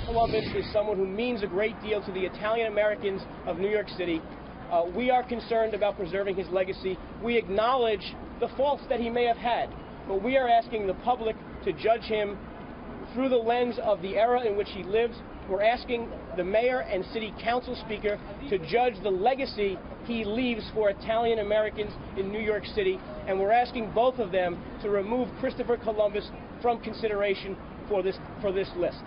Columbus is someone who means a great deal to the Italian Americans of New York City. We are concerned about preserving his legacy. We acknowledge the faults that he may have had, but we are asking the public to judge him through the lens of the era in which he lived. We're asking the mayor and city council speaker to judge the legacy he leaves for Italian Americans in New York City, and we're asking both of them to remove Christopher Columbus from consideration for this list.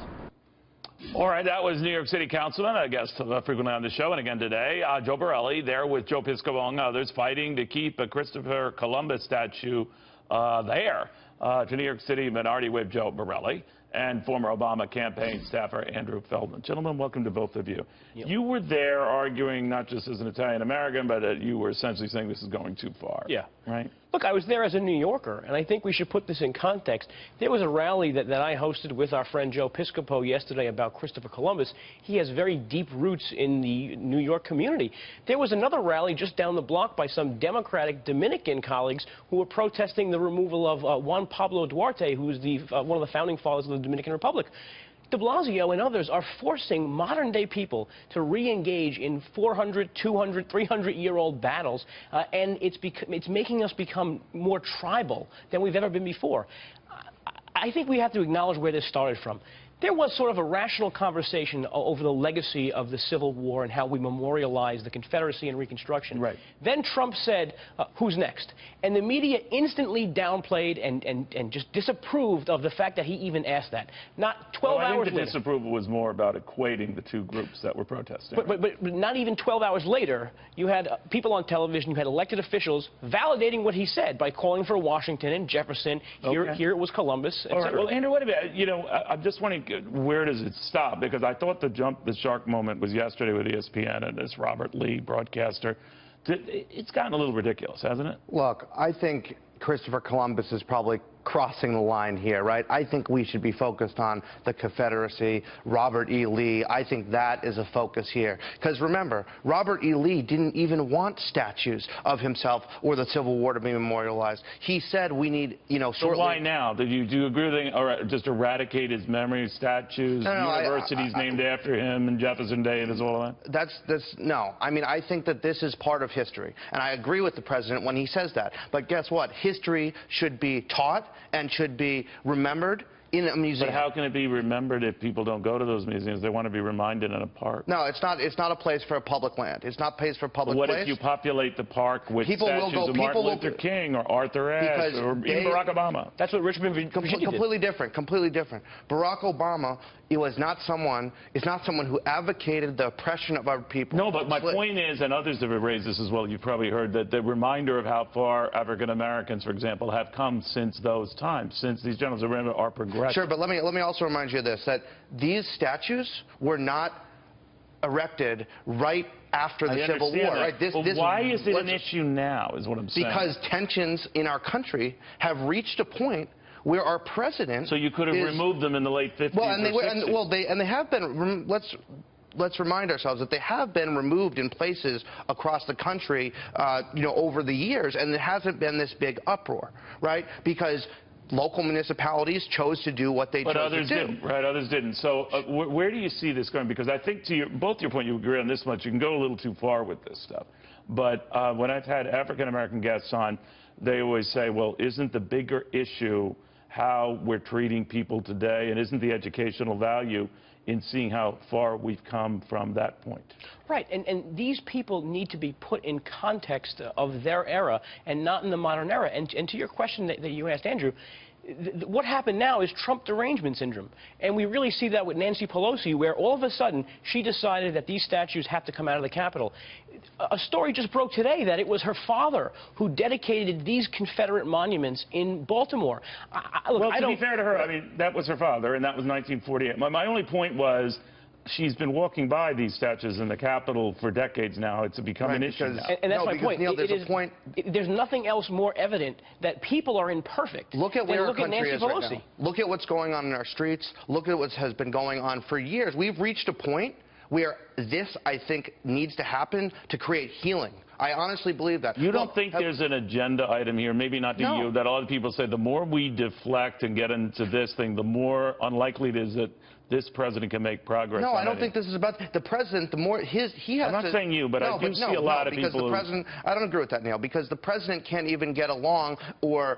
All right, that was New York City Councilman, I guess, frequently on the show, and again today, Joe Borelli, there with Joe Piscopo, among others, fighting to keep a Christopher Columbus statue there to New York City Minority Whip Joe Borelli and former Obama campaign staffer Andrew Feldman. Gentlemen, welcome to both of you. Yep. You were there arguing not just as an Italian-American, but you were essentially saying this is going too far. Yeah. Right? Look, I was there as a New Yorker, and I think we should put this in context. There was a rally that I hosted with our friend Joe Piscopo yesterday about Christopher Columbus. He has very deep roots in the New York community. There was another rally just down the block by some Democratic Dominican colleagues who were protesting the removal of Juan Pablo Duarte, who is one of the founding fathers of the Dominican Republic. DeBlasio and others are forcing modern-day people to re-engage in 400, 200, 300-year-old battles, and it's making us become more tribal than we've ever been before. I think we have to acknowledge where this started from. There was sort of a rational conversation over the legacy of the Civil War and how we memorialize the Confederacy and Reconstruction. Right. Then Trump said, who's next? And the media instantly downplayed and just disapproved of the fact that he even asked that. Not 12 hours later. I think the disapproval was more about equating the two groups that were protesting. But not even 12 hours later, you had people on television, you had elected officials validating what he said by calling for Washington and Jefferson. Here it was Columbus. All right. Well, Andrew, wait a minute. You know, I'm just wondering, where does it stop? Because I thought the jump the shark moment was yesterday with ESPN and this Robert Lee broadcaster. It's gotten a little ridiculous, hasn't it? Look, I think Christopher Columbus is probably crossing the line here, right? I think we should be focused on the Confederacy, Robert E. Lee. I think that is a focus here. Because remember, Robert E. Lee didn't even want statues of himself or the Civil War to be memorialized. He said we need, shortly... So why now? Do you agree with or just eradicate his memory, statues, universities named after him, and Jefferson Day and all of that? No. I mean, I think that this is part of history. And I agree with the president when he says that. But guess what? History should be taught and should be remembered in a museum. But how can it be remembered if people don't go to those museums? They want to be reminded in a park. No, it's not a place for a public land. It's not a place for a public place. What if you populate the park with statues of Martin Luther King or Arthur Ashe or even Barack Obama? That's what Richmond, Virginia did. Completely different. Completely different. Barack Obama is not someone who advocated the oppression of our people. No, but my point is, and others have raised this as well, you've probably heard, that the reminder of how far African Americans, for example, have come since those times, since these generals are progressive. Sure, but let me also remind you of this, that these statues were not erected right after the Civil War. Right? Why is it an issue now, is what I'm saying? Because tensions in our country have reached a point where our president... So you could have removed them in the late 50s or 60s. And they have been... Let's remind ourselves that they have been removed in places across the country, over the years, and there hasn't been this big uproar, right? Because local municipalities chose to do what they chose to do. But others didn't, right? Others didn't. So where do you see this going? Because I think both your point, you agree on this much. You can go a little too far with this stuff. But when I've had African-American guests on, they always say, well, isn't the bigger issue how we're treating people today, and isn't the educational value in seeing how far we've come from that point? Right, and these people need to be put in context of their era and not in the modern era. And to your question that you asked, Andrew, what happened now is Trump derangement syndrome. And we really see that with Nancy Pelosi, where all of a sudden she decided that these statues have to come out of the Capitol. A story just broke today that it was her father who dedicated these Confederate monuments in Baltimore. Well, to be fair to her, I mean, that was her father, and that was 1948. My only point was, she's been walking by these statues in the Capitol for decades now. It's become an issue now. And that's my point. Neil, there's nothing else more evident that people are imperfect. Look at where our country is right now. Look at what's going on in our streets. Look at what has been going on for years. We've reached a point where this, I think, needs to happen to create healing. I honestly believe that. You don't think there's an agenda item here, maybe not to you, that a lot of people say the more we deflect and get into this thing, the more unlikely it is that this president can make progress. No, on I don't anything. think this is about the president. The more he has I'm not saying you, but I do see a lot of because people the president. I don't agree with that, Neil, because the president can't even get along, or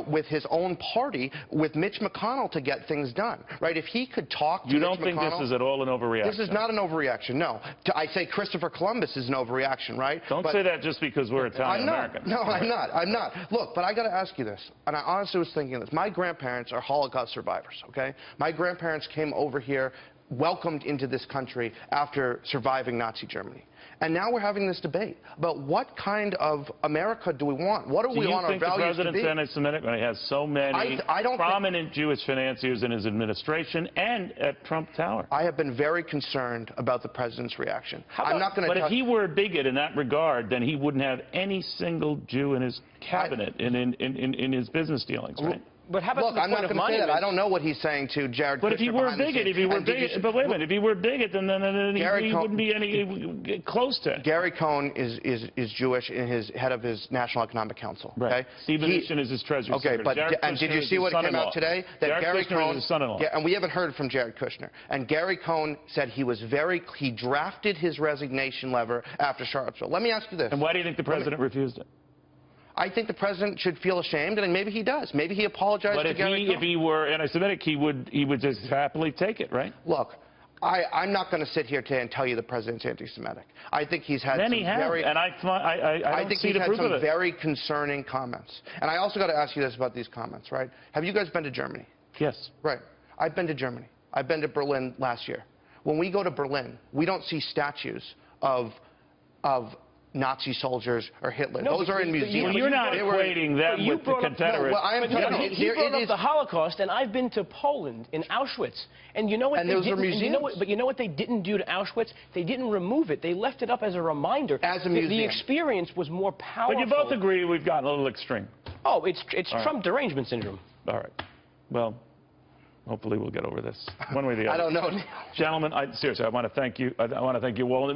with his own party, with Mitch McConnell to get things done, right? If he could talk to You Mitch don't think McConnell, this is at all an overreaction? This is not an overreaction. No, I say Christopher Columbus is an overreaction, right? Don't say that just because we're Italian Americans. No, I'm not. I'm not. Look, but I got to ask you this, and I honestly was thinking this. My grandparents are Holocaust survivors, okay? My grandparents came over here, welcomed into this country after surviving Nazi Germany. And now we're having this debate about what kind of America do we want? What do we want our values to be? Do you think the president's anti-Semitic when he has so many prominent Jewish financiers in his administration and at Trump Tower? I have been very concerned about the president's reaction. But if he were a bigot in that regard, then he wouldn't have any single Jew in his cabinet in his business dealings, right? But how about Look, I'm not going to say that. I don't know what he's saying to Jared Kushner. But if he were a bigot, but wait a minute, if he were a bigot, then he wouldn't be any close to. Gary Cohn is Jewish, and head of his National Economic Council. Okay? Right. Steve Mnuchin is his treasury secretary. Okay, but did you see what came out today? That Gary Kushner is his son-in-law. Yeah, and we haven't heard from Jared Kushner. And Gary Cohn said he drafted his resignation letter after Charlottesville. Let me ask you this. And why do you think the president refused it? I think the president should feel ashamed, and maybe he does. Maybe he apologized to Gary Cohn. But if he were anti-Semitic, he would just happily take it, right? Look, I'm not going to sit here today and tell you the president's anti-Semitic. I think he's had some very concerning comments. And I also got to ask you this about these comments, right? Have you guys been to Germany? Yes. Right. I've been to Germany. I've been to Berlin last year. When we go to Berlin, we don't see statues of Nazi soldiers or Hitler. No, those are in museums. Well, you're not equating them with the Confederates. He brought up the Holocaust, and I've been to Poland, in Auschwitz. And you know what? And those are museums. But you know what they didn't do to Auschwitz? They didn't remove it. They left it up as a reminder. As a museum. The experience was more powerful. But you both agree we've gotten a little extreme. Oh, it's Trump derangement syndrome. All right. Well, hopefully we'll get over this one way or the other. I don't know. Gentlemen, seriously, I want to thank you. I want to thank you all.